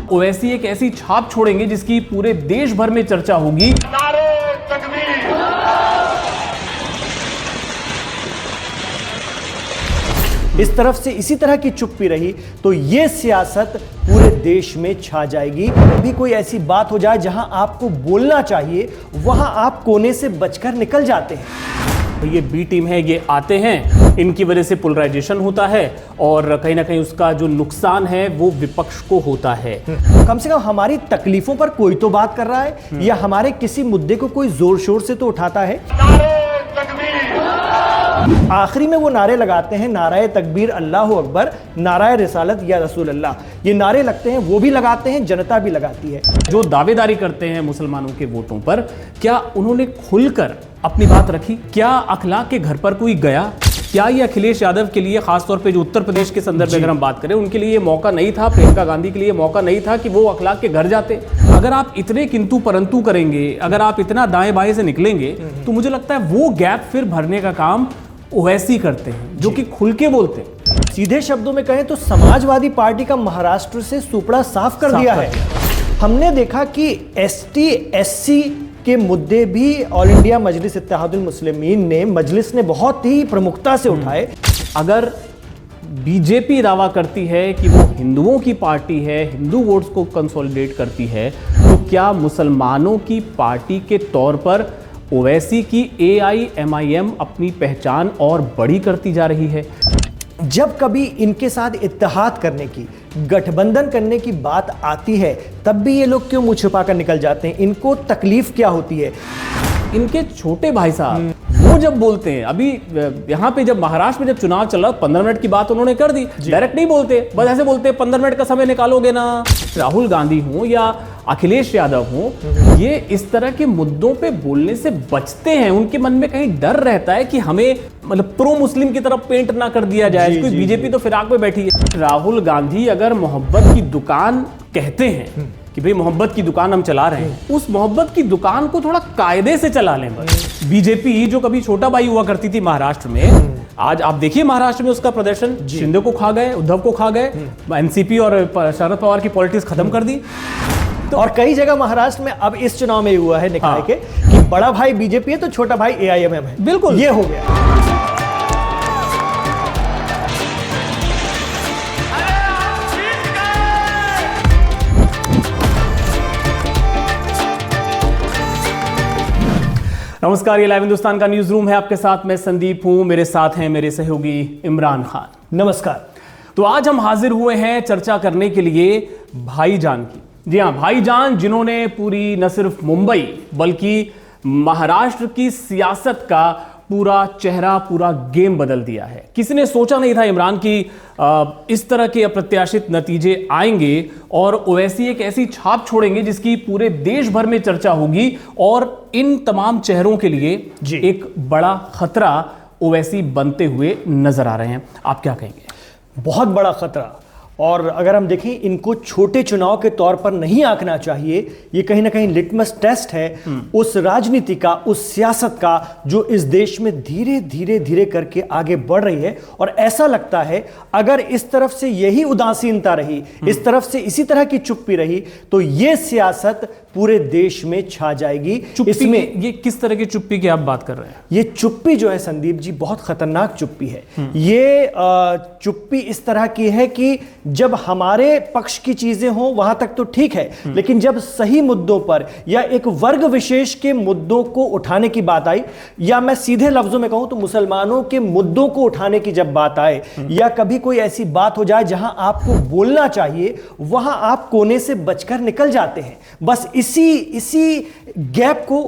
ओवैसी एक ऐसी छाप छोड़ेंगे जिसकी पूरे देश भर में चर्चा होगी। इस तरफ से इसी तरह की चुप्पी रही तो ये सियासत पूरे देश में छा जाएगी। कभी कोई ऐसी बात हो जाए जहां आपको बोलना चाहिए, वहां आप कोने से बचकर निकल जाते हैं। तो ये बी टीम है, ये आते हैं, इनकी वजह से पोलराइजेशन होता है और कहीं ना कहीं उसका जो नुकसान है वो विपक्ष को होता है। कम से कम हमारी तकलीफों पर कोई तो बात कर रहा है या हमारे किसी मुद्दे को कोई जोर शोर से तो उठाता है। आखिरी में वो नारे लगाते हैं, नाराए तकबीर अल्लाहु अकबर, नाराए रिसालत या रसूल अल्लाह। ये नारे लगते हैं, वो भी लगाते हैं, जनता भी लगाती है। जो दावेदारी करते हैं मुसलमानों के वोटों पर, क्या उन्होंने खुलकर अपनी बात रखी? क्या अखलाक के घर पर कोई गया? क्या ये अखिलेश यादव के लिए, खासतौर पे जो उत्तर प्रदेश के संदर्भ में अगर हम बात करें, उनके लिए ये मौका नहीं था, प्रियंका गांधी के लिए मौका नहीं था कि वो अखलाक के घर जाते? अगर आप इतने किंतु परंतु करेंगे, अगर आप इतना दाएं बाएं से निकलेंगे, तो मुझे लगता है वो गैप फिर भरने का काम ओवैसी करते हैं, जो कि खुल के बोलते हैं। सीधे शब्दों में कहें तो समाजवादी पार्टी का महाराष्ट्र से सुपड़ा साफ कर दिया है। हमने देखा कि एसटी एससी के मुद्दे भी ऑल इंडिया मजलिस इत्तेहादुल मुस्लिमीन ने, मजलिस ने बहुत ही प्रमुखता से उठाए। अगर बीजेपी दावा करती है कि वो हिंदुओं की पार्टी है, हिंदू वोट्स को कंसोलिडेट करती है, तो क्या मुसलमानों की पार्टी के तौर पर ओवैसी की AIMIM अपनी पहचान और बड़ी करती जा रही है? जब कभी इनके साथ इत्तेहाद करने की, गठबंधन करने की बात आती है, तब भी ये लोग क्यों मुंह छुपा कर निकल जाते हैं? इनको तकलीफ क्या होती है? इनके छोटे भाई साहब वो जब बोलते हैं, अभी यहाँ पे जब महाराष्ट्र में जब चुनाव चल रहा, 15 मिनट की बात उन्होंने कर दी, डायरेक्ट नहीं बोलते, बस ऐसे बोलते 15 मिनट का समय निकालोगे ना। राहुल गांधी हो या अखिलेश यादव हो, ये इस तरह के मुद्दों पे बोलने से बचते हैं। उनके मन में कहीं डर रहता है कि हमें मतलब प्रो मुस्लिम की तरफ पेंट ना कर दिया जाए। कोई बीजेपी तो फिराक में बैठी है। राहुल गांधी अगर मोहब्बत की दुकान कहते हैं कि भाई मोहब्बत की दुकान हम चला रहे हैं, उस मोहब्बत की दुकान को थोड़ा कायदे से चला लें बस। बीजेपी जो कभी छोटा भाई हुआ करती थी महाराष्ट्र में, आज आप देखिए महाराष्ट्र में उसका प्रदर्शन, शिंदे को खा गए, उद्धव को खा गए, एनसीपी और शरद पवार की पॉलिटिक्स खत्म कर दी। तो और कई जगह महाराष्ट्र में अब इस चुनाव में हुआ है निकाय के कि बड़ा भाई बीजेपी है तो छोटा भाई AIMM है। बिल्कुल ये हो गया। नमस्कार, ये लाइव हिंदुस्तान का न्यूज रूम है। आपके साथ मैं संदीप हूं, मेरे साथ हैं मेरे सहयोगी इमरान खान। नमस्कार। तो आज हम हाजिर हुए हैं चर्चा करने के लिए भाईजान की। जी हाँ, भाईजान जिन्होंने पूरी न सिर्फ मुंबई बल्कि महाराष्ट्र की सियासत का पूरा चेहरा, पूरा गेम बदल दिया है। किसी ने सोचा नहीं था इमरान की इस तरह के अप्रत्याशित नतीजे आएंगे और ओवैसी एक ऐसी छाप छोड़ेंगे जिसकी पूरे देश भर में चर्चा होगी। और इन तमाम चेहरों के लिए एक बड़ा खतरा ओवैसी बनते हुए नजर आ रहे हैं। आप क्या कहेंगे? बहुत बड़ा खतरा। और अगर हम देखें, इनको छोटे चुनाव के तौर पर नहीं आंकना चाहिए। ये कहीं ना कहीं लिटमस टेस्ट है उस राजनीति का, उस सियासत का जो इस देश में धीरे धीरे धीरे करके आगे बढ़ रही है। और ऐसा लगता है अगर इस तरफ से यही उदासीनता रही, इस तरफ से इसी तरह की चुप्पी रही, तो ये सियासत पूरे देश में छा जाएगी। इसमें ये किस तरह की चुप्पी की आप बात कर रहे हैं? ये चुप्पी जो है संदीप जी, बहुत खतरनाक चुप्पी है। ये चुप्पी इस तरह की है कि जब हमारे पक्ष की चीजें हों वहां तक तो ठीक है, लेकिन जब सही मुद्दों पर या एक वर्ग विशेष के मुद्दों को उठाने की बात आई, या मैं सीधे लफ्जों में कहूं तो मुसलमानों के मुद्दों को उठाने की जब बात आए, या कभी कोई ऐसी बात हो जाए जहां आपको बोलना चाहिए, वहां आप कोने से बचकर निकल जाते हैं। बस इसी गैप को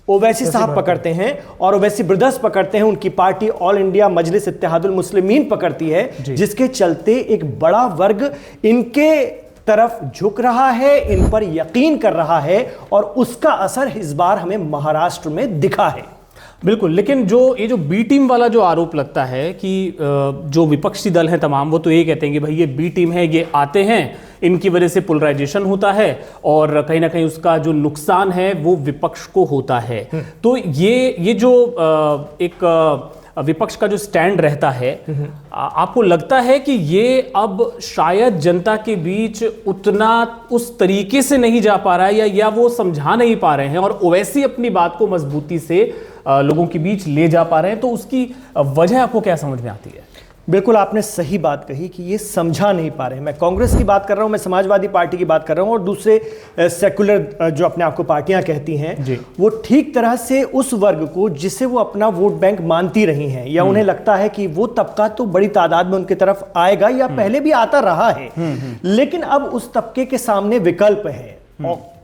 ओवैसी साहब पकड़ते हैं और ओवैसी ब्रदर्स पकड़ते हैं। उनकी पार्टी ऑल इंडिया मजलिस इत्तेहादुल मुस्लिमीन पकड़ती है, जिसके चलते एक बड़ा वर्ग इनके तरफ झुक रहा है, इन पर यकीन कर रहा है, और उसका असर इस बार हमें महाराष्ट्र में दिखा है। बिल्कुल, लेकिन ये जो बी टीम वाला जो आरोप लगता है कि जो विपक्षी दल हैं तमाम, वो तो ये कहते हैं कि भाई ये बी टीम है, ये आते हैं, इनकी वजह से पोलराइजेशन होता है और कहीं ना कहीं उसका जो नुकसान है वो विपक्ष को होता है। तो ये जो एक विपक्ष का जो स्टैंड रहता है, आपको लगता है कि ये अब शायद जनता के बीच उतना उस तरीके से नहीं जा पा रहा है, या वो समझा नहीं पा रहे हैं और ओवैसी अपनी बात को मजबूती से लोगों के बीच ले जा पा रहे हैं, तो उसकी वजह आपको क्या समझ में आती है? बिल्कुल आपने सही बात कही कि ये समझा नहीं पा रहे हैं। मैं कांग्रेस की बात कर रहा हूं, मैं समाजवादी पार्टी की बात कर रहा हूं, और दूसरे सेकुलर जो अपने आप को पार्टियां कहती हैं, वो ठीक तरह से उस वर्ग को जिसे वो अपना वोट बैंक मानती रही हैं, या उन्हें लगता है कि वो तबका तो बड़ी तादाद में उनकी तरफ आएगा या पहले भी आता रहा है, लेकिन अब उस तबके के सामने विकल्प है,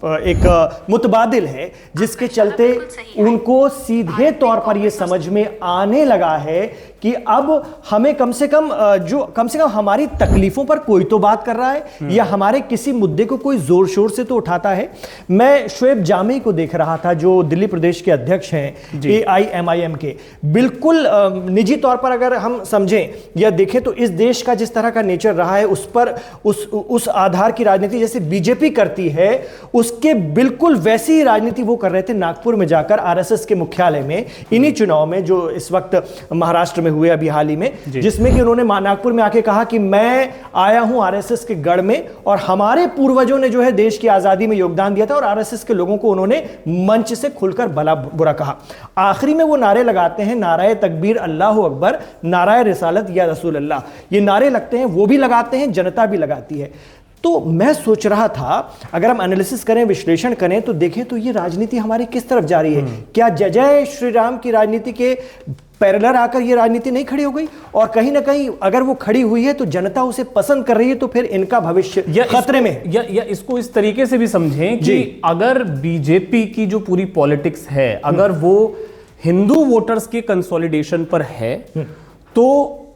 एक मुतबादिल है, जिसके चलते उनको सीधे तौर पर यह समझ में आने लगा है कि अब हमें कम से कम हमारी तकलीफों पर कोई तो बात कर रहा है, या हमारे किसी मुद्दे को कोई जोर शोर से तो उठाता है। मैं शोएब जामी को देख रहा था, जो दिल्ली प्रदेश के अध्यक्ष हैं AIMIM के। बिल्कुल निजी तौर पर अगर हम समझें या देखें तो इस देश का जिस तरह का नेचर रहा है, उस पर उस आधार की राजनीति जैसे बीजेपी करती है, उसके बिल्कुल वैसी ही राजनीति वो कर रहे थे नागपुर में जाकर RSS के मुख्यालय में, इन्हीं चुनाव में जो इस वक्त महाराष्ट्र में हुए अभी हाल ही में, जिसमें कि उन्होंने नागपुर में आके कहा कि मैं आया हूं RSS के गढ़ में, और हमारे पूर्वजों ने जो है देश की आजादी में योगदान दिया था, और RSS के लोगों को उन्होंने मंच से खुलकर भला बुरा कहा। आखिरी में वो नारे लगाते हैं, नाराए तकबीर अल्लाह अकबर, नाराए रिसालत या रसूल अल्लाह। ये नारे लगते हैं, वो भी लगाते हैं, जनता भी लगाती है। तो मैं सोच रहा था, अगर हम एनालिसिस करें, विश्लेषण करें, तो देखें तो ये राजनीति हमारी किस तरफ जा रही है। क्या जय जय श्री राम की राजनीति के पैरेलल आकर ये राजनीति नहीं खड़ी हो गई? और कहीं ना कहीं अगर वो खड़ी हुई है तो जनता उसे पसंद कर रही है, तो फिर इनका भविष्य खतरे में है। या इसको इस तरीके से भी समझें कि अगर बीजेपी की जो पूरी पॉलिटिक्स है, अगर वो हिंदू वोटर्स के कंसोलिडेशन पर है, तो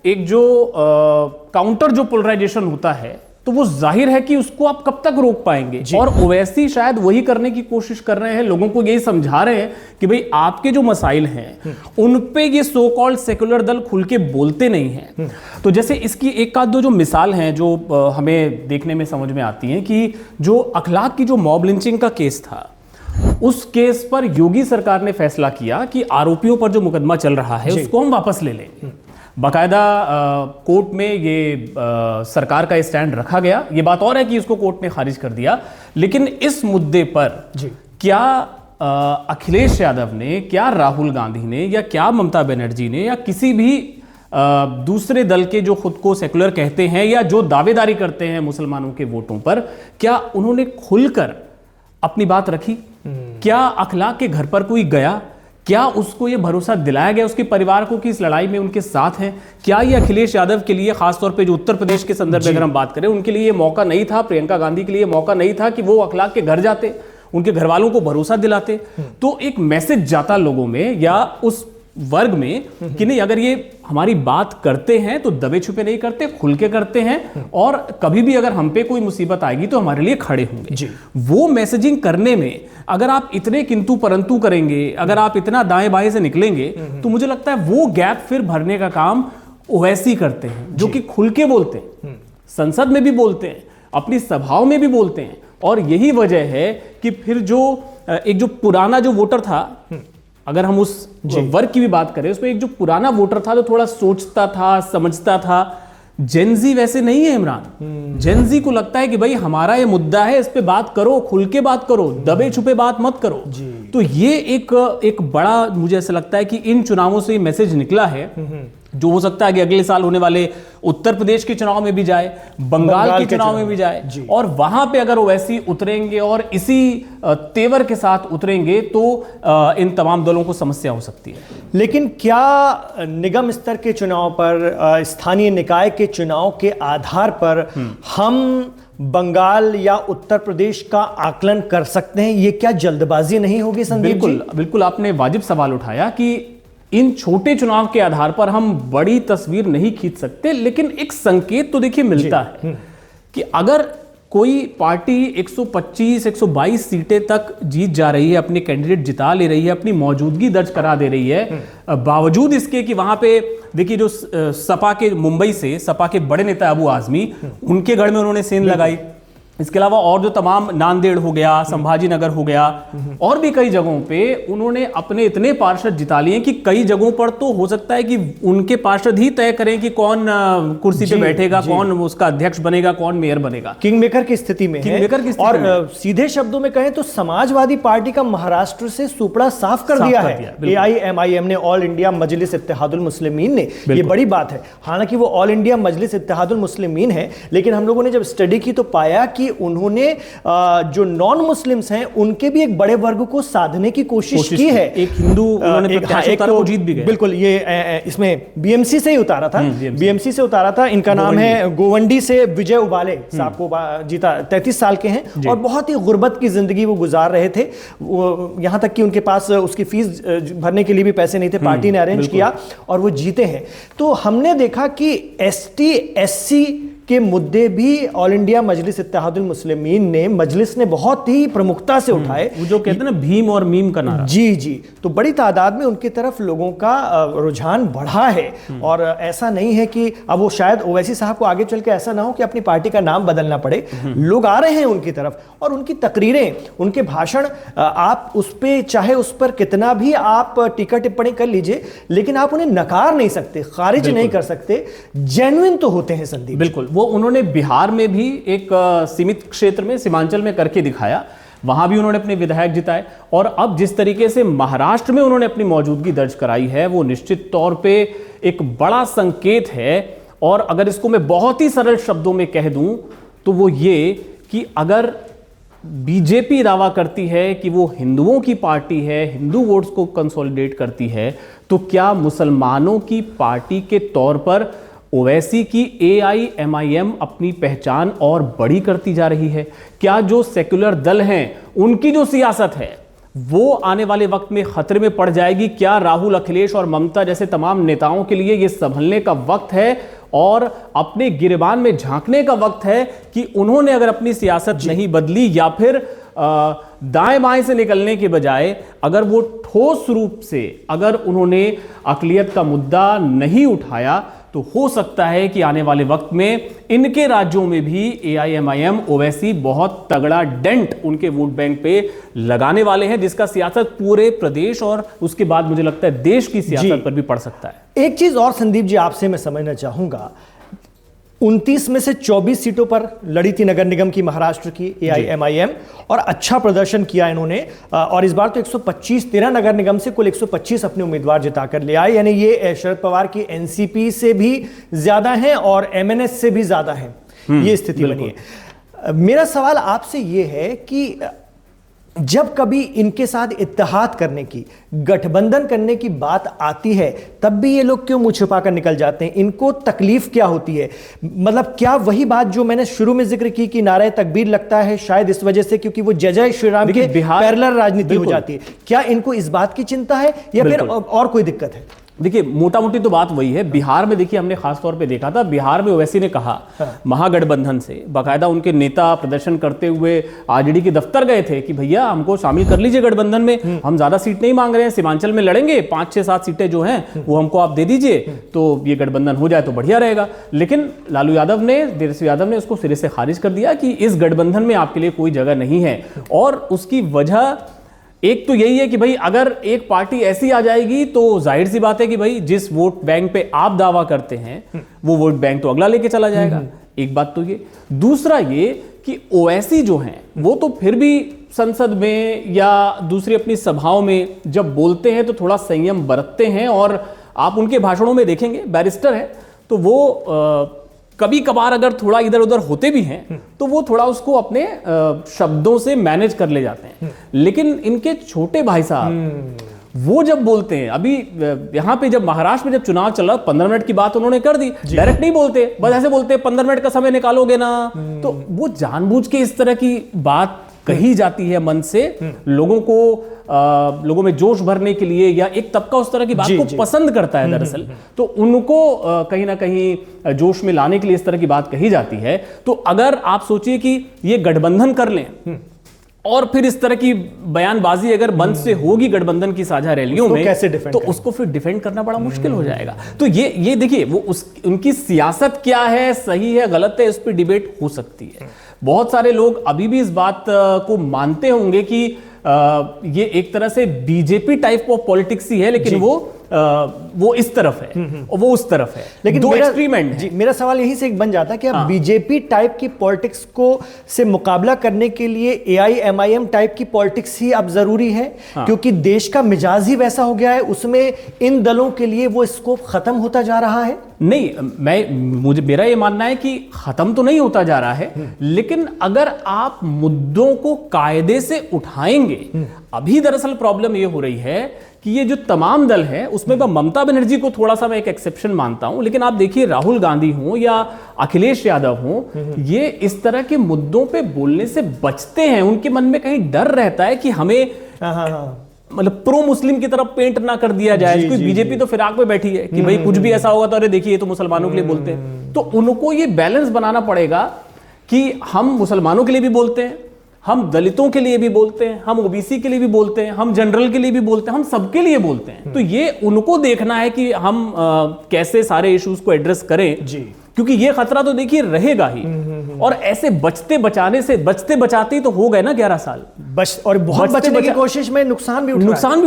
एक जो काउंटर जो पोलराइजेशन होता है, तो वो जाहिर है कि उसको आप कब तक रोक पाएंगे। और ओवैसी शायद वही करने की कोशिश कर रहे हैं, लोगों को यही समझा रहे हैं कि भाई आपके जो मसाइल हैं उन पे ये सो कॉल्ड सेकुलर दल खुल के बोलते नहीं हैं। तो जैसे इसकी एक आध दो जो मिसाल हैं जो हमें देखने में समझ में आती हैं, कि जो अखलाक की जो मॉब लिंचिंग का केस था, उस केस पर योगी सरकार ने फैसला किया कि आरोपियों पर जो मुकदमा चल रहा है उसको हम वापस ले लेंगे। बाकायदा कोर्ट में ये सरकार का स्टैंड रखा गया। ये बात और है कि इसको कोर्ट ने खारिज कर दिया, लेकिन इस मुद्दे पर क्या अखिलेश यादव ने, क्या राहुल गांधी ने, या क्या ममता बनर्जी ने, या किसी भी दूसरे दल के जो खुद को सेकुलर कहते हैं या जो दावेदारी करते हैं मुसलमानों के वोटों पर, क्या उन्होंने खुलकर अपनी बात रखी? क्या अखलाक के घर पर कोई गया? क्या उसको ये भरोसा दिलाया गया उसके परिवार को कि इस लड़ाई में उनके साथ हैं? क्या ये अखिलेश यादव के लिए, खासतौर पे जो उत्तर प्रदेश के संदर्भ में अगर हम बात करें, उनके लिए ये मौका नहीं था, प्रियंका गांधी के लिए मौका नहीं था कि वो अखलाक के घर जाते, उनके घर वालों को भरोसा दिलाते? तो एक मैसेज जाता लोगों में या उस वर्ग में कि नहीं, अगर ये हमारी बात करते हैं तो दबे छुपे नहीं करते, खुल के करते हैं, और कभी भी अगर हम पे कोई मुसीबत आएगी तो हमारे लिए खड़े होंगे। वो मैसेजिंग करने में अगर आप इतने किंतु परंतु करेंगे, अगर आप इतना दाएं बाएं से निकलेंगे, तो मुझे लगता है वो गैप फिर भरने का काम ओवैसी करते हैं, जो कि खुल के बोलते हैं, संसद में भी बोलते हैं, अपनी सभाओं में भी बोलते हैं। और यही वजह है कि फिर जो एक जो पुराना जो वोटर था, अगर हम उस वर्ग की भी बात करें, उसमें एक जो पुराना वोटर था, तो थोड़ा सोचता था, समझता था। जेनजी वैसे नहीं है इमरान। जेनजी को लगता है कि भाई हमारा ये मुद्दा है, इस पे बात करो, खुल के बात करो, दबे छुपे बात मत करो। तो ये एक बड़ा, मुझे ऐसा लगता है कि इन चुनावों से मैसेज निकला है, जो हो सकता है कि अगले साल होने वाले उत्तर प्रदेश के चुनाव में भी जाए, बंगाल के चुनाव में भी जाए, और वहां पे अगर ओवैसी उतरेंगे और इसी तेवर के साथ उतरेंगे, तो इन तमाम दलों को समस्या हो सकती है। लेकिन क्या निगम स्तर के चुनाव पर, स्थानीय निकाय के चुनाव के आधार पर हम बंगाल या उत्तर प्रदेश का आकलन कर सकते हैं? ये क्या जल्दबाजी नहीं होगी संदीप जी? बिल्कुल आपने वाजिब सवाल उठाया कि इन छोटे चुनाव के आधार पर हम बड़ी तस्वीर नहीं खींच सकते, लेकिन एक संकेत तो देखिए मिलता है कि अगर कोई पार्टी 125 122 सीटें तक जीत जा रही है, अपने कैंडिडेट जिता ले रही है, अपनी मौजूदगी दर्ज करा दे रही है, बावजूद इसके कि वहां पे देखिए जो सपा के मुंबई से सपा के बड़े नेता अबू आजमी, उनके गढ़ में उन्होंने सेंध लगाई, इसके अलावा और जो तमाम नांदेड़ हो गया, संभाजी नगर हो गया, और भी कई जगहों पे उन्होंने अपने इतने पार्षद जिता लिए कि कई जगहों पर तो हो सकता है कि उनके पार्षद ही तय करें कि कौन कुर्सी पे बैठेगा, कौन उसका अध्यक्ष बनेगा, कौन मेयर बनेगा। किंग मेकर की स्थिति में है। और सीधे शब्दों में कहें तो समाजवादी पार्टी का महाराष्ट्र से सुपड़ा साफ कर दिया है AIMIM ने, ऑल इंडिया मजलिस इत्तेहादुल मुस्लिमीन ने। ये बड़ी बात है। हालांकि वो ऑल इंडिया मजलिस इत्तेहादुल मुस्लिमीन है, लेकिन हम लोगों ने जब स्टडी की तो पाया कि उन्होंने जो नॉन मुस्लिम्स हैं उनके भी एक बड़े वर्ग को साधने की कोशिश की है। एक हिंदू उन्होंने प्रत्याशी उतारा, वो जीत भी गए। बिल्कुल, ये इसमें BMC से ही उतारा था, BMC से उतारा था। इनका नाम है गोवंडी से विजय उबाले साहब को जीता। 33 साल के हैं और बहुत ही गुर्बत की जिंदगी वो गुजार रहे थे। यहां तक कि उनके पास उसकी फीस भरने के लिए भी पैसे नहीं थे, पार्टी ने अरेंज किया और वो जीते हैं। तो हमने देखा कि ST SC के मुद्दे भी ऑल इंडिया मजलिस इत्तेहादुल मुस्लिमीन ने, मजलिस ने बहुत ही प्रमुखता से उठाए। वो जो कहते हैं ना भीम और मीम का नारा। जी, तो बड़ी तादाद में उनकी तरफ लोगों का रुझान बढ़ा है। और ऐसा नहीं है कि अब वो शायद ओवैसी साहब को आगे चल के ऐसा ना हो कि अपनी पार्टी का नाम बदलना पड़े। लोग आ रहे हैं उनकी तरफ, और उनकी तकरीरें, उनके भाषण, आप उस पर चाहे उस पर कितना भी आप टीका टिप्पणी कर लीजिए, लेकिन आप उन्हें नकार नहीं सकते, खारिज नहीं कर सकते। जेन्युइन तो होते हैं संदीप। बिल्कुल, वो उन्होंने बिहार में भी एक सीमित क्षेत्र में, सीमांचल में करके दिखाया। वहां भी उन्होंने अपने विधायक जिताए। और अब जिस तरीके से महाराष्ट्र में उन्होंने अपनी मौजूदगी दर्ज कराई है, वो निश्चित तौर पे एक बड़ा संकेत है। और अगर इसको मैं बहुत ही सरल शब्दों में कह दूं तो वो ये कि अगर बीजेपी दावा करती है कि वो हिंदुओं की पार्टी है, हिंदू वोट्स को कंसोलिडेट करती है, तो क्या मुसलमानों की पार्टी के तौर पर ओवैसी की AIMIM अपनी पहचान और बड़ी करती जा रही है? क्या जो सेक्युलर दल हैं उनकी जो सियासत है वो आने वाले वक्त में खतरे में पड़ जाएगी? क्या राहुल, अखिलेश और ममता जैसे तमाम नेताओं के लिए ये संभलने का वक्त है और अपने गिरबान में झांकने का वक्त है कि उन्होंने अगर अपनी सियासत नहीं बदली, या फिर दाएं बाएं से निकलने के बजाय अगर वो ठोस रूप से अगर उन्होंने अक़लियत का मुद्दा नहीं उठाया, तो हो सकता है कि आने वाले वक्त में इनके राज्यों में भी AIMIM ओवैसी बहुत तगड़ा डेंट उनके वोट बैंक पे लगाने वाले हैं, जिसका सियासत पूरे प्रदेश और उसके बाद मुझे लगता है देश की सियासत पर भी पड़ सकता है। एक चीज और संदीप जी आपसे मैं समझना चाहूंगा, 29 में से 24 सीटों पर लड़ी थी नगर निगम की महाराष्ट्र की AIMIM, और अच्छा प्रदर्शन किया इन्होंने। और इस बार तो 125, 13 नगर निगम से कुल 125 अपने उम्मीदवार जिताकर ले आए। यानी ये शरद पवार की NCP से भी ज्यादा है और MNS से भी ज्यादा है। ये स्थिति बनी है। मेरा सवाल आपसे ये है कि जब कभी इनके साथ इत्तेहाद करने की, गठबंधन करने की बात आती है, तब भी ये लोग क्यों मुंह छुपाकर निकल जाते हैं? इनको तकलीफ क्या होती है? मतलब क्या वही बात जो मैंने शुरू में जिक्र की कि नारे तकबीर लगता है शायद इस वजह से क्योंकि वो जय जय श्री राम के पैरेलल राजनीति हो जाती है? क्या इनको इस बात की चिंता है या फिर और कोई दिक्कत है? देखिए, मोटा मोटी तो बात वही है। बिहार में देखिए, हमने खास तौर पे देखा था, बिहार में ओवैसी ने कहा महागठबंधन से, बाकायदा उनके नेता प्रदर्शन करते हुए RJD के दफ्तर गए थे कि भैया हमको शामिल कर लीजिए गठबंधन में, हम ज्यादा सीट नहीं मांग रहे हैं, सीमांचल में लड़ेंगे, 5, 6, 7 सीटें जो हैं वो हमको आप दे दीजिए, तो ये गठबंधन हो जाए तो बढ़िया रहेगा। लेकिन लालू यादव ने, तेजस्वी यादव ने उसको सिरे से खारिज कर दिया कि इस गठबंधन में आपके लिए कोई जगह नहीं है। और उसकी वजह एक तो यही है कि भाई अगर एक पार्टी ऐसी आ जाएगी तो जाहिर सी बात है कि भाई जिस वोट बैंक पे आप दावा करते हैं वो वोट बैंक तो अगला लेके चला जाएगा। एक बात तो ये। दूसरा ये कि ओवैसी जो हैं वो तो फिर भी संसद में या दूसरी अपनी सभाओं में जब बोलते हैं तो थोड़ा संयम बरतते हैं। और आप उनके भाषणों में देखेंगे, बैरिस्टर है तो वो कभी कभार अगर थोड़ा इधर उधर होते भी हैं तो वो थोड़ा उसको अपने शब्दों से मैनेज कर ले जाते हैं। लेकिन इनके छोटे भाई साहब वो जब बोलते हैं, अभी यहां पे जब महाराष्ट्र में जब चुनाव चल रहा 15 मिनट की बात उन्होंने कर दी, डायरेक्ट नहीं बोलते, बस ऐसे बोलते 15 मिनट का समय निकालोगे ना, तो वो जानबूझ के इस तरह की बात कही जाती है मन से, लोगों में जोश भरने के लिए, या एक तबका उस तरह की बात को पसंद करता है दरअसल, तो उनको कहीं ना कहीं जोश में लाने के लिए इस तरह की बात कही जाती है। तो अगर आप सोचिए कि ये गठबंधन कर लें और फिर इस तरह की बयानबाजी अगर बंद से होगी गठबंधन की साझा रैलियों में, कैसे डिफेंड तो उसको फिर डिफेंड करना बड़ा मुश्किल हो जाएगा। तो ये देखिए, वो उनकी सियासत क्या है, सही है गलत है, इस पर डिबेट हो सकती है। बहुत सारे लोग अभी भी इस बात को मानते होंगे कि ये एक तरह से बीजेपी टाइप ऑफ पॉलिटिक्स ही है, लेकिन वो इस तरफ है और वो उस तरफ है, लेकिन दो एक्सट्रीम एंड जी, मेरा सवाल यही से एक बन जाता है कि अब बीजेपी टाइप की पॉलिटिक्स को से मुकाबला करने के लिए एआईएमआईएम टाइप की पॉलिटिक्स ही अब जरूरी है, क्योंकि देश का मिजाज ही वैसा हो गया है, उसमें इन दलों के लिए वो स्कोप खत्म होता जा रहा है। नहीं, मेरा ये मानना है कि खत्म तो नहीं होता जा रहा है, लेकिन अगर आप मुद्दों को कायदे से उठाएंगे, अभी दरअसल प्रॉब्लम ये हो रही है कि ये जो तमाम दल है उसमें मैं ममता बनर्जी को थोड़ा सा मैं एक एक्सेप्शन मानता हूं, लेकिन आप देखिए राहुल गांधी हो या अखिलेश यादव हो, ये इस तरह के मुद्दों पे बोलने से बचते हैं। उनके मन में कहीं डर रहता है कि हमें मतलब प्रो मुस्लिम की तरफ पेंट ना कर दिया जाए। कोई बीजेपी तो फिराक में बैठी है कि भाई कुछ भी ऐसा होगा तो अरे देखिए ये तो मुसलमानों के लिए बोलते हैं। तो उनको ये बैलेंस बनाना पड़ेगा कि हम मुसलमानों के लिए भी बोलते हैं, हम दलितों के लिए भी बोलते हैं, हम ओबीसी के लिए भी बोलते हैं, हम जनरल के लिए भी बोलते हैं, हम सबके लिए बोलते हैं। तो ये उनको देखना है कि हम कैसे सारे इश्यूज को एड्रेस करें जी, क्योंकि ये खतरा तो देखिए रहेगा ही। और ऐसे बचते बचाते ही तो हो गए ना 11 साल और बहुत बचने की कोशिश में नुकसान भी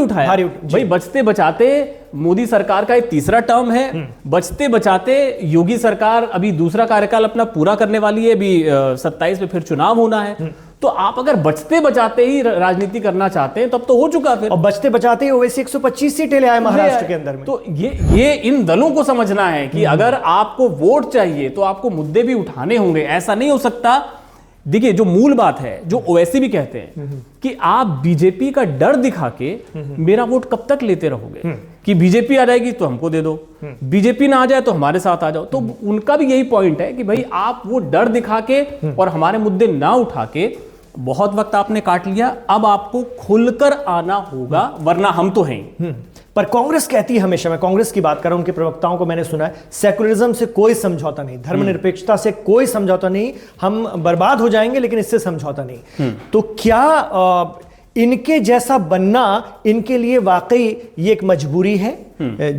उठाया भाई। बचते बचाते मोदी सरकार का एक तीसरा टर्म है, बचते बचाते योगी सरकार अभी दूसरा कार्यकाल अपना पूरा करने वाली है, अभी 27 में फिर चुनाव होना है। तो आप अगर बचते बचाते ही राजनीति करना चाहते हैं तब तो हो चुका फिर, और बचते बचाते ही ओवैसी 125 सीटें ले आए महाराष्ट्र के अंदर में। तो ये इन दलों को समझना है कि अगर आपको वोट चाहिए तो आपको मुद्दे भी उठाने होंगे। ऐसा नहीं हो सकता। देखिए जो मूल बात है, जो ओवैसी भी कहते हैं कि आप बीजेपी का डर दिखा के मेरा वोट कब तक लेते रहोगे, कि बीजेपी आ जाएगी तो हमको दे दो, बीजेपी ना आ जाए तो हमारे साथ आ जाओ। तो उनका भी यही पॉइंट है कि भाई आप वो डर दिखा के और हमारे मुद्दे ना उठा के, बहुत वक्त आपने काट लिया, अब आपको खुलकर आना होगा, वरना हम तो हैं। पर कांग्रेस कहती है हमेशा, मैं कांग्रेस की बात कर रहा हूं, उनके प्रवक्ताओं को मैंने सुना है, सेकुलरिज्म से कोई समझौता नहीं, धर्मनिरपेक्षता से कोई समझौता नहीं, हम बर्बाद हो जाएंगे लेकिन इससे समझौता नहीं। तो क्या इनके जैसा बनना इनके लिए वाकई ये एक मजबूरी है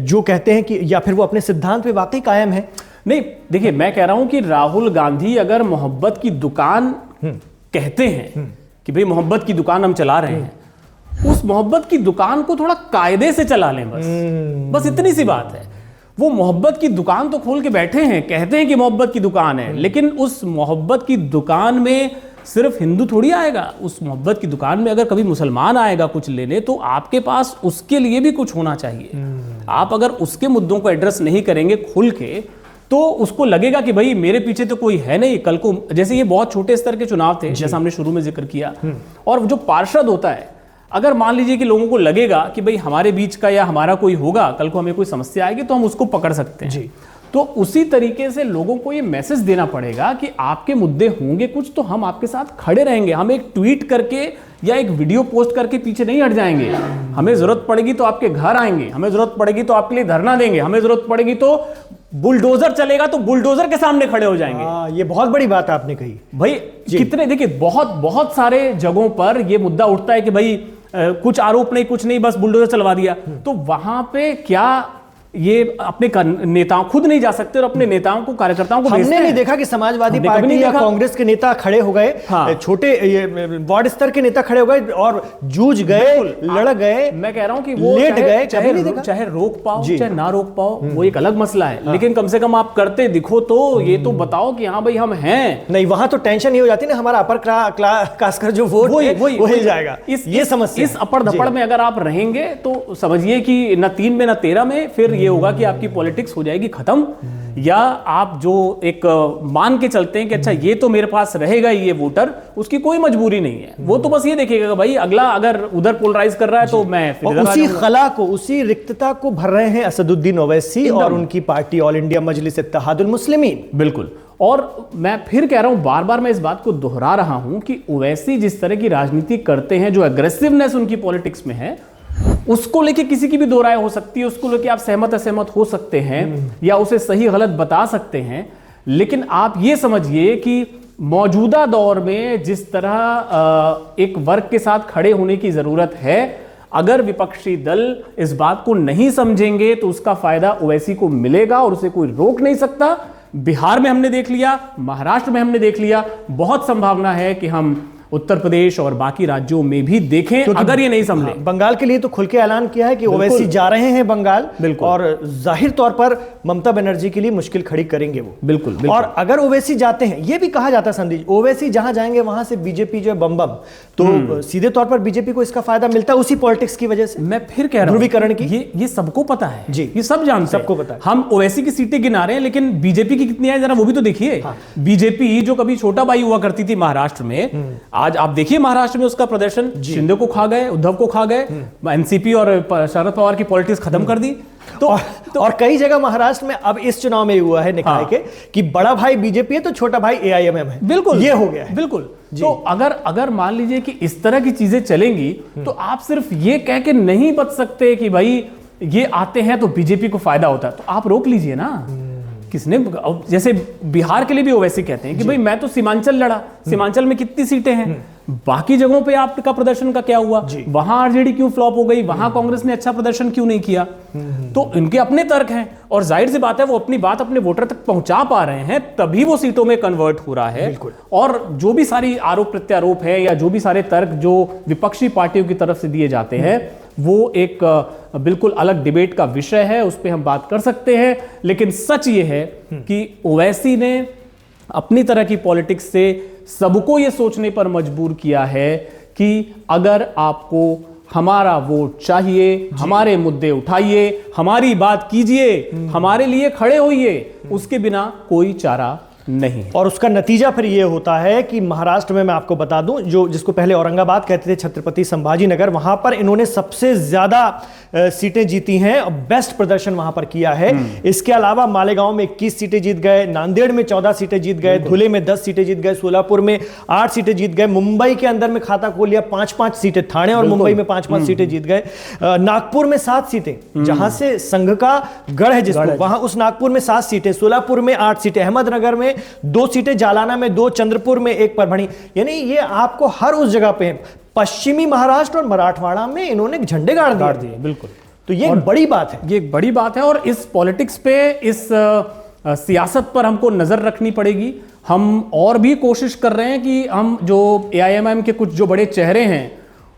जो कहते हैं कि, या फिर वो अपने सिद्धांत पे वाकई कायम है? नहीं, देखिए मैं कह रहा हूं कि राहुल गांधी अगर मोहब्बत की दुकान कहते हैं कि भाई मोहब्बत की दुकान हम चला रहे हैं, उस मोहब्बत की दुकान को थोड़ा कायदे से चला लें, बस इतनी सी बात है। वो मोहब्बत की दुकान तो खोल के बैठे हैं, कहते हैं कि मोहब्बत की दुकान है, लेकिन उस मोहब्बत की दुकान में सिर्फ हिंदू थोड़ी आएगा। उस मोहब्बत की दुकान में अगर कभी मुसलमान आएगा कुछ लेने, तो आपके पास उसके लिए भी कुछ होना चाहिए। आप अगर उसके मुद्दों को एड्रेस नहीं करेंगे खुल के, तो उसको लगेगा कि भाई मेरे पीछे तो कोई है नहीं। कल को जैसे ये बहुत छोटे स्तर के चुनाव थे, जैसा हमने शुरू में जिक्र किया, और जो पार्षद होता है, अगर मान लीजिए कि लोगों को लगेगा कि भाई हमारे बीच का या हमारा कोई होगा, कल को हमें कोई समस्या आएगी तो हम उसको पकड़ सकते हैं जी। तो उसी तरीके से लोगों को ये मैसेज देना पड़ेगा कि आपके मुद्दे होंगे कुछ, तो हम आपके साथ खड़े रहेंगे। हम एक ट्वीट करके या एक वीडियो पोस्ट करके पीछे नहीं हट जाएंगे। हमें जरूरत पड़ेगी तो आपके घर आएंगे, हमें जरूरत पड़ेगी तो आपके लिए धरना देंगे, हमें जरूरत पड़ेगी तो बुलडोजर चलेगा तो बुलडोजर के सामने खड़े हो जाएंगे। ये बहुत बड़ी बात आपने कही भाई। कितने देखिए बहुत सारे जगहों पर ये मुद्दा उठता है कि भाई कुछ आरोप नहीं, कुछ नहीं, बस बुलडोजर चलवा दिया। तो वहां पे क्या ये अपने नेताओं खुद नहीं जा सकते और अपने नेताओं को, कार्यकर्ताओं को हमने नहीं देखा कि समाजवादी पार्टी या कांग्रेस के नेता खड़े हो गए, छोटे वार्ड स्तर के नेता खड़े हो गए और जूझ गए, लड़ गए। मैं कह रहा हूं कि वो लेट गए, चाहे रोक पाओ चाहे ना रोक पाओ, वो एक अलग मसला है, लेकिन कम से कम आप करते दिखो तो ये तो बताओ कि हाँ भाई हम हैं। नहीं, वहां तो टेंशन ये हो जाती है ना, हमारा अपर क्लास का जो वोट वो हिल जाएगा। ये समस्या, इस अपर धपड़ में अगर आप रहेंगे तो समझिए कि न 3 में न 13 में फिर ये होगा कि आपकी पॉलिटिक्स हो जाएगी खत्म। या आप जो एक मान के चलते हैं कि अच्छा ये तो मेरे पास रहेगा ये वोटर, उसकी कोई मजबूरी नहीं है। वो तो बस ये देखेगा कि भाई अगला अगर उधर पोलराइज कर रहा है तो मैं फिर उसी खला को, उसी रिक्तता को भर रहे हैं असदुद्दीन ओवैसी और उनकी पार्टी ऑल इंडिया मजलिस इत्तेहादुल मुस्लिमीन। बिल्कुल। और मैं फिर कह रहा हूं, बार बार मैं इस बात को दोहरा रहा हूं कि ओवैसी जिस तरह की राजनीति करते हैं, जो एग्रेसिवनेस उनकी पॉलिटिक्स में है, उसको लेके किसी की भी दो राय हो सकती है, उसको लेके आप सहमत असहमत हो सकते हैं या उसे सही गलत बता सकते हैं, लेकिन आप ये समझिए कि मौजूदा दौर में जिस तरह एक वर्ग के साथ खड़े होने की जरूरत है, अगर विपक्षी दल इस बात को नहीं समझेंगे तो उसका फायदा ओवैसी को मिलेगा और उसे कोई रोक नहीं सकता। बिहार में हमने देख लिया, महाराष्ट्र में हमने देख लिया, बहुत संभावना है कि हम उत्तर प्रदेश और बाकी राज्यों में भी देखें अगर ये नहीं समझे। बंगाल के लिए तो खुल के ऐलान किया है कि ओवैसी जा रहे हैं बंगाल, और जाहिर तौर पर ममता बनर्जी के लिए मुश्किल खड़ी करेंगे वो। बिल्कुल। और अगर ओवैसी जाते हैं, ये भी कहा जाता है संदीप, ओवैसी जहां जाएंगे वहां से बीजेपी जो है बम बम, तो सीधे तौर पर बीजेपी को इसका फायदा मिलता है उसी पॉलिटिक्स की वजह से। मैं फिर कह रहा हूं, ध्रुवीकरण की ये सबको पता है जी, ये सब जानते हैं, सबको पता है। हम ओवैसी की सीटें गिना रहे हैं, लेकिन बीजेपी की कितनी है जरा वो भी तो देखिए। बीजेपी जो कभी छोटा भाई हुआ करती थी महाराष्ट्र में, आज आप देखिए महाराष्ट्र में उसका प्रदर्शन, शिंदे को खा गए, उद्धव को खा गए, एनसीपी और शरद पवार की पॉलिटिक्स खत्म कर दी। और कई जगह महाराष्ट्र में अब इस चुनाव में हुआ है निकाय के कि बड़ा भाई बीजेपी है तो छोटा भाई एआईएमएम है। बिल्कुल, ये हो गया है। बिल्कुल। तो अगर मान लीजिए कि इस तरह की चीजें चलेंगी तो आप सिर्फ ये कह के नहीं बच सकते कि भाई ये आते हैं तो बीजेपी को फायदा होता है, तो आप रोक लीजिए ना। किसने, जैसे बिहार के लिए भी ओवैसी कहते हैं कि भाई मैं तो सीमांचल लड़ा, सीमांचल में कितनी सीटें हैं, बाकी जगहों पे आपका प्रदर्शन का क्या हुआ, वहां आरजेडी क्यों फ्लॉप हो गई, वहां कांग्रेस ने अच्छा प्रदर्शन क्यों नहीं किया। तो इनके अपने तर्क हैं और जाहिर सी बात है वो अपनी बात अपने वोटर तक पहुंचा पा रहे हैं, तभी वो सीटों में कन्वर्ट हो रहा है। और जो भी सारी आरोप प्रत्यारोप है या जो भी सारे तर्क जो विपक्षी पार्टियों की तरफ से दिए जाते हैं वो एक बिल्कुल अलग डिबेट का विषय है, उस पर हम बात कर सकते हैं। लेकिन सच ये है कि ओवैसी ने अपनी तरह की पॉलिटिक्स से सबको ये सोचने पर मजबूर किया है कि अगर आपको हमारा वोट चाहिए, हमारे मुद्दे उठाइए, हमारी बात कीजिए, हमारे लिए खड़े होइए, उसके बिना कोई चारा नहीं। और उसका नतीजा फिर ये होता है कि महाराष्ट्र में मैं आपको बता दूं, जो जिसको पहले औरंगाबाद कहते थे छत्रपति संभाजी नगर, वहां पर इन्होंने सबसे ज्यादा सीटें जीती हैं और बेस्ट प्रदर्शन वहां पर किया है। इसके अलावा मालेगांव में 21 सीटें जीत गए, नांदेड़ में 14 सीटें जीत गए, धुले में 10 सीटें जीत गए, सोलापुर में 8 सीटें जीत गए, मुंबई के अंदर में खाता खोल लिया 5-5 सीटें, ठाणे और मुंबई में 5-5 सीटें जीत गए, नागपुर में 7 सीटें, जहां से संघ का गढ़ है जिसको, वहां उस नागपुर में 7 सीटें, सोलापुर में 8 सीटें, अहमदनगर में 2 सीटें, जालाना में 2, चंद्रपुर में 1, परभणी। यानी ये आपको हर उस जगह पे, पश्चिमी महाराष्ट्र और मराठवाड़ा में इन्होंने झंडे गाड़ दिए। बिल्कुल। तो ये एक बड़ी बात है, ये एक बड़ी बात है और इस पॉलिटिक्स पे, इस सियासत पर हमको नजर रखनी पड़ेगी। हम और भी कोशिश कर रहे हैं कि हम जो एआईएमएम के कुछ जो बड़े चेहरे हैं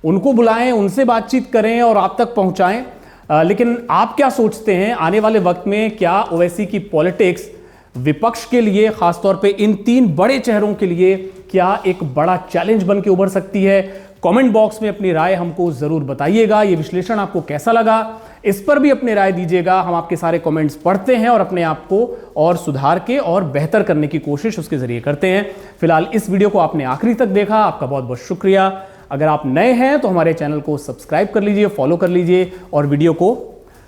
उनको बुलाएं, उनसे बातचीत करें और आप तक पहुंचाएं। लेकिन आप क्या सोचते हैं आने वाले वक्त में, क्या ओवैसी की पॉलिटिक्स विपक्ष के लिए, खासतौर पे इन 3 बड़े चेहरों के लिए, क्या एक बड़ा चैलेंज बन के उभर सकती है? कमेंट बॉक्स में अपनी राय हमको जरूर बताइएगा। ये विश्लेषण आपको कैसा लगा, इस पर भी अपनी राय दीजिएगा। हम आपके सारे कमेंट्स पढ़ते हैं और अपने आप को और सुधार के और बेहतर करने की कोशिश उसके जरिए करते हैं। फिलहाल इस वीडियो को आपने आखिरी तक देखा, आपका बहुत बहुत शुक्रिया। अगर आप नए हैं तो हमारे चैनल को सब्सक्राइब कर लीजिए, फॉलो कर लीजिए और वीडियो को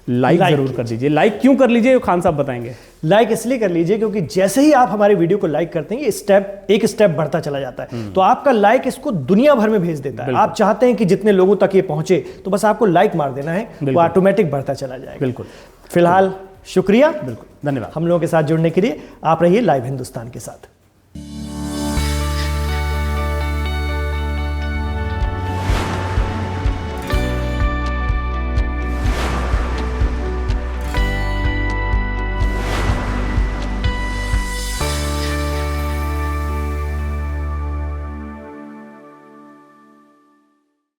लाइक जरूर कर दीजिए। लाइक क्यों कर लीजिए, खान साहब बताएंगे। लाइक इसलिए कर लीजिए क्योंकि जैसे ही आप हमारे वीडियो को लाइक करते हैं, ये एक स्टेप बढ़ता चला जाता है। तो आपका लाइक इसको दुनिया भर में भेज देता है। आप चाहते हैं कि जितने लोगों तक ये पहुंचे, तो बस आपको लाइक मार देना है, वो ऑटोमेटिक बढ़ता चला जाएगा। बिल्कुल। फिलहाल शुक्रिया, बिल्कुल, धन्यवाद हम लोगों के साथ जुड़ने के लिए। आप रहिए लाइव हिंदुस्तान के साथ।